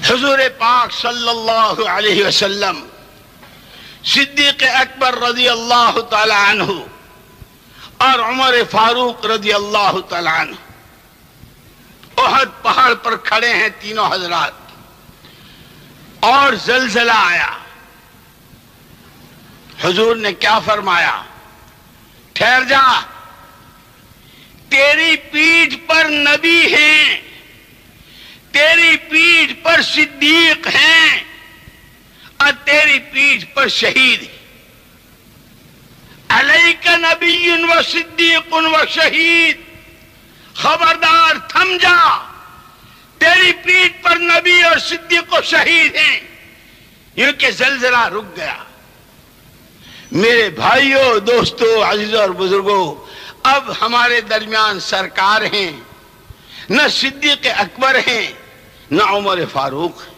حضور پاک صلی اللہ علیہ وسلم صدیق اکبر رضی اللہ تعالی عنہ اور عمر فاروق رضی اللہ تعالی عنہ احد پہاڑ پر کھڑے ہیں تینوں حضرات، اور زلزلہ آیا۔ حضور نے کیا فرمایا؟ ٹھہر جا، تیری پیٹھ پر نبی ہیں، تیری پیٹھ پر صدیق ہیں، اور تیری پیٹھ پر شہید ہیں۔ علیک نبی و صدیق و شہید، خبردار تھم جا، تیری پیٹھ پر نبی اور صدیق و شہید ہیں۔ یوں کہ زلزلہ رک گیا۔ میرے بھائیوں، دوستوں، عزیزوں اور بزرگوں، اب ہمارے درمیان سرکار ہیں، نہ صدیق اکبر ہیں نہ عمر فاروق ہیں،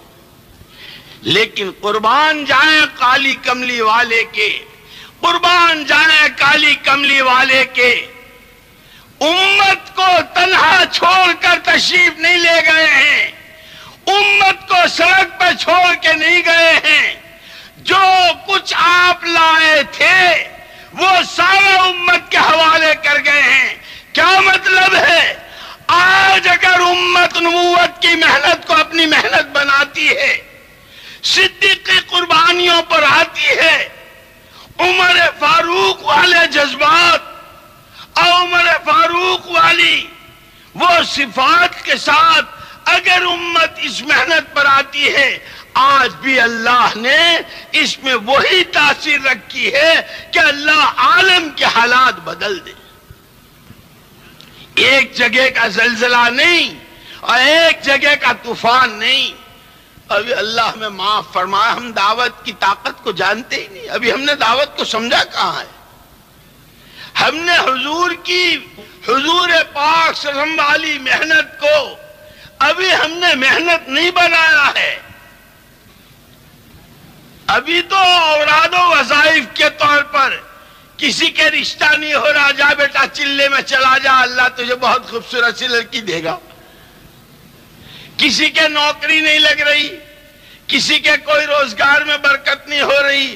لیکن قربان جائیں کالی کملی والے کے، قربان جائیں کالی کملی والے کے، امت کو تنہا چھوڑ کر تشریف نہیں لے گئے ہیں، امت کو سڑک پہ چھوڑ کے نہیں گئے ہیں۔ جو کچھ آپ لائے تھے وہ سارا امت کے حوالے کر گئے ہیں۔ کیا مطلب ہے؟ آج اگر امت نبوت کی محنت کو اپنی محنت بناتی ہے، صدیق کی قربانیوں پر آتی ہے، عمر فاروق والے جذبات اور عمر فاروق والی وہ صفات کے ساتھ اگر امت اس محنت پر آتی ہے، آج بھی اللہ نے اس میں وہی تاثیر رکھی ہے کہ اللہ عالم کے حالات بدل دے۔ ایک جگہ کا زلزلہ نہیں اور ایک جگہ کا طوفان نہیں۔ ابھی اللہ ہمیں معاف فرمائے، ہم دعوت کی طاقت کو جانتے ہی نہیں، ابھی ہم نے دعوت کو سمجھا کہاں ہے۔ ہم نے حضور کی، حضور پاک صلی اللہ علیہ وسلم والی محنت کو ابھی ہم نے محنت نہیں بنایا ہے۔ ابھی تو اوراد و وظائف کے طور پر کسی کے رشتہ نہیں ہو رہا، جا بیٹا چلے میں چلا جا، اللہ تجھے بہت خوبصورت سی لڑکی دے گا۔ کسی کے نوکری نہیں لگ رہی، کسی کے کوئی روزگار میں برکت نہیں ہو رہی،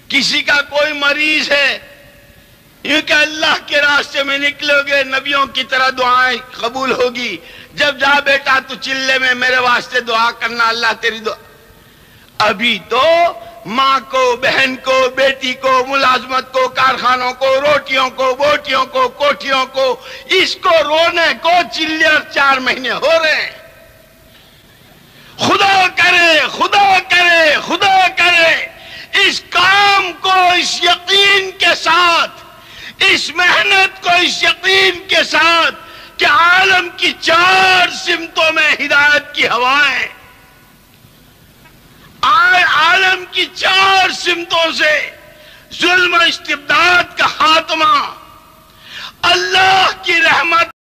کسی کا کوئی مریض ہے، یوں کہ اللہ کے راستے میں نکلو گے نبیوں کی طرح دعائیں قبول ہوگی۔ جب جا بیٹا تو چلے میں میرے واسطے دعا کرنا، اللہ تیری دعا۔ ابھی تو ماں کو، بہن کو، بیٹی کو، ملازمت کو، کارخانوں کو، روٹیوں کو، بوٹیوں کو، کوٹھیوں کو، اس کو رونے کو چلے اور 4 مہینے ہو رہے ہیں۔ خدا کرے، خدا کرے، خدا کرے اس کام کو اس یقین کے ساتھ، اس محنت کو اس یقین کے ساتھ کہ عالم کی 4 سمتوں میں ہدایت کی ہوائیں، عالم کی 4 سمتوں سے ظلم و استبداد کا خاتمہ، اللہ کی رحمت